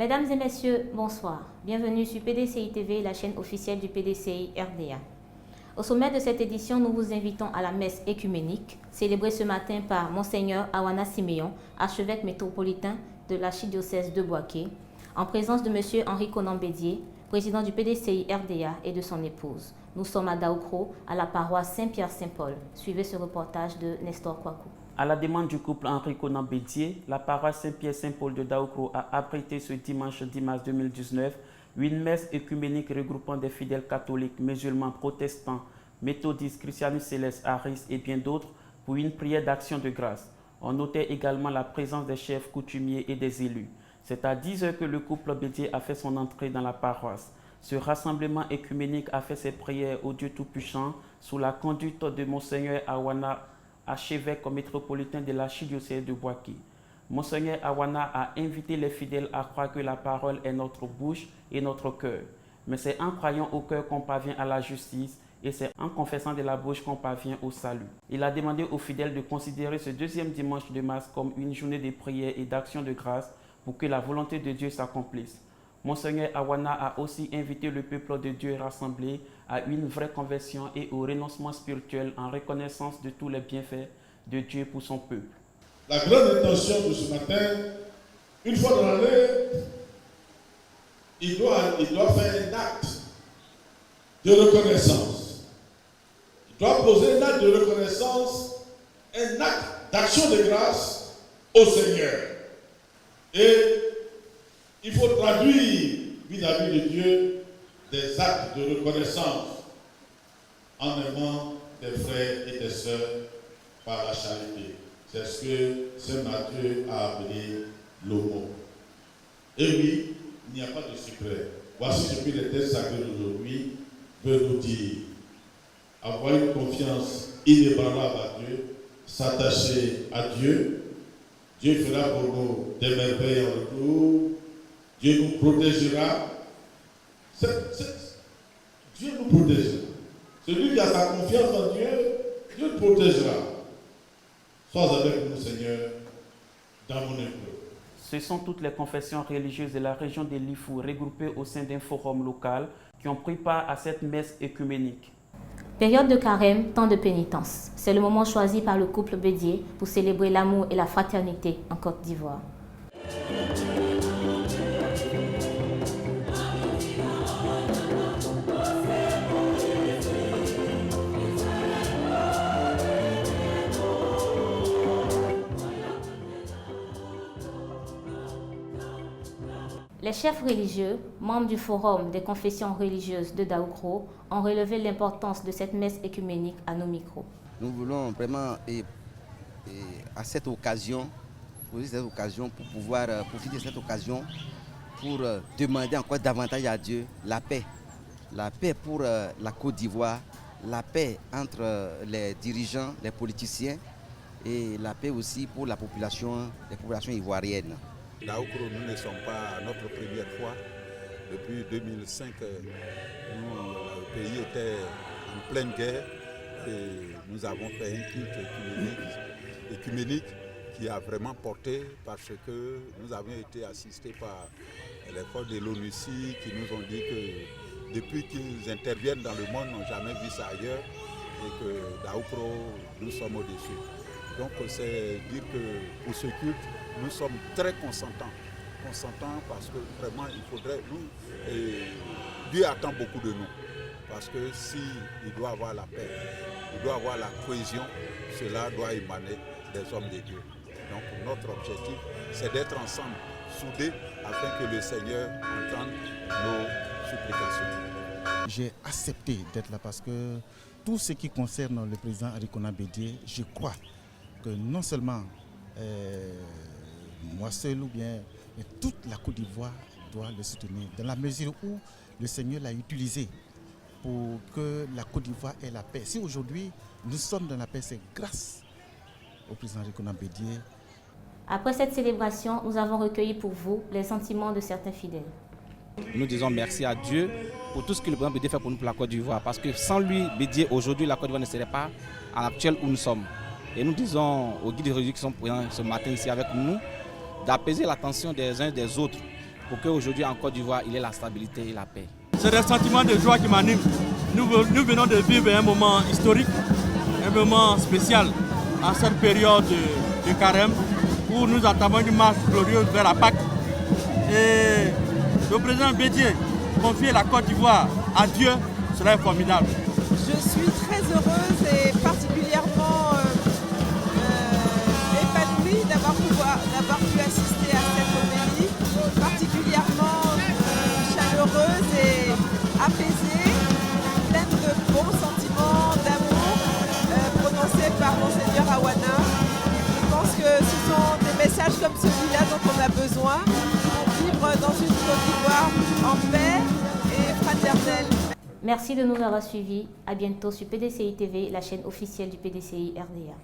Mesdames et messieurs, bonsoir. Bienvenue sur PDCI TV, la chaîne officielle du PDCI RDA. Au sommet de cette édition, nous vous invitons à la messe écuménique, célébrée ce matin par Monseigneur Awana Siméon, archevêque métropolitain de l'archidiocèse de Bouaké, en présence de M. Henri Konan Bédié, président du PDCI RDA et de son épouse. Nous sommes à Daoukro, à la paroisse Saint-Pierre-Saint-Paul. Suivez ce reportage de Nestor Kwaku. À la demande du couple Henri Konan Bédié, la paroisse Saint-Pierre-Saint-Paul de Daoukro a abrité ce dimanche 10 mars 2019 une messe œcuménique regroupant des fidèles catholiques, musulmans, protestants, méthodistes, christianistes célestes, aristes et bien d'autres pour une prière d'action de grâce. On notait également la présence des chefs coutumiers et des élus. C'est à 10 h que le couple Bédié a fait son entrée dans la paroisse. Ce rassemblement œcuménique a fait ses prières au Dieu Tout-Puissant sous la conduite de Monseigneur Awana, archevêque métropolitain de l'archidiocèse de Bouaké. Monseigneur Awana a invité les fidèles à croire que la parole est notre bouche et notre cœur. Mais c'est en croyant au cœur qu'on parvient à la justice et c'est en confessant de la bouche qu'on parvient au salut. Il a demandé aux fidèles de considérer ce deuxième dimanche de mars comme une journée de prière et d'action de grâce pour que la volonté de Dieu s'accomplisse. Monseigneur Awana a aussi invité le peuple de Dieu rassemblé à une vraie conversion et au renoncement spirituel en reconnaissance de tous les bienfaits de Dieu pour son peuple. La grande intention de ce matin, une fois dans l'année, il doit faire un acte de reconnaissance. Il doit poser un acte de reconnaissance, un acte d'action de grâce au Seigneur. Et il faut traduire vis-à-vis de Dieu des actes de reconnaissance en aimant des frères et des sœurs par la charité. C'est ce que Saint Matthieu a appelé l'homo. Et oui, il n'y a pas de secret. Voici ce que les textes sacrés d'aujourd'hui veulent nous dire. Avoir une confiance inébranlable à Dieu, s'attacher à Dieu. Dieu fera pour nous des merveilles en retour. Dieu nous protégera. Dieu nous protégera. Celui qui a sa confiance en Dieu, Dieu le protégera. Sois avec nous, Seigneur, dans mon épreuve. Ce sont toutes les confessions religieuses de la région de Lifou regroupées au sein d'un forum local qui ont pris part à cette messe œcuménique. Période de carême, temps de pénitence. C'est le moment choisi par le couple Bédié pour célébrer l'amour et la fraternité en Côte d'Ivoire. Les chefs religieux, membres du Forum des confessions religieuses de Daoukro, ont relevé l'importance de cette messe œcuménique à nos micros. Nous voulons vraiment, à cette occasion, pour pouvoir profiter de cette occasion pour demander encore davantage à Dieu la paix. La paix pour la Côte d'Ivoire, la paix entre les dirigeants, les politiciens et la paix aussi pour les populations ivoiriennes. Daoukro, nous ne sommes pas à notre première fois. Depuis 2005, le pays était en pleine guerre et nous avons fait un culte œcuménique qui a vraiment porté parce que nous avons été assistés par les forces de l'ONUCI qui nous ont dit que depuis qu'ils interviennent dans le monde, ils n'ont jamais vu ça ailleurs et que Daoukro, nous sommes au-dessus. Donc c'est dire que pour ce culte, nous sommes très consentants parce que vraiment il faudrait nous, et Dieu attend beaucoup de nous parce que s'il doit avoir la paix, il doit avoir la cohésion, cela doit émaner des hommes de Dieu. Donc notre objectif c'est d'être ensemble, soudés, afin que le Seigneur entende nos supplications. J'ai accepté d'être là parce que tout ce qui concerne le président Henri Konan Bédié, je crois que non seulement moi seul ou bien mais toute la Côte d'Ivoire doit le soutenir dans la mesure où le Seigneur l'a utilisé pour que la Côte d'Ivoire ait la paix. Si aujourd'hui nous sommes dans la paix, c'est grâce au président Henri Konan Bédié. Après cette célébration, nous avons recueilli pour vous les sentiments de certains fidèles. Nous disons merci à Dieu pour tout ce que le président Bédié fait pour nous, pour la Côte d'Ivoire. Parce que sans lui, Bédié, aujourd'hui, la Côte d'Ivoire ne serait pas à l'actuel où nous sommes. Et nous disons aux guides religieux qui sont présents ce matin ici avec nous, d'apaiser la tension des uns et des autres pour qu'aujourd'hui en Côte d'Ivoire, il y ait la stabilité et la paix. C'est des sentiments de joie qui m'animent. Nous venons de vivre un moment historique, un moment spécial en cette période de carême où nous entamons une marche glorieuse vers la Pâque. Et le président Bédié confier la Côte d'Ivoire à Dieu serait formidable. Je suis très heureuse et particulièrement épanouie d'avoir pu assister à cette homélie, particulièrement chaleureuse et apaisée, pleine de bons sentiments, d'amour, prononcés par Monseigneur Awana. Je pense que ce sont des messages comme celui-là dont on a besoin pour vivre dans une Côte d'Ivoire en paix et fraternelle. Merci de nous avoir suivis. À bientôt sur PDCI TV, la chaîne officielle du PDCI RDA.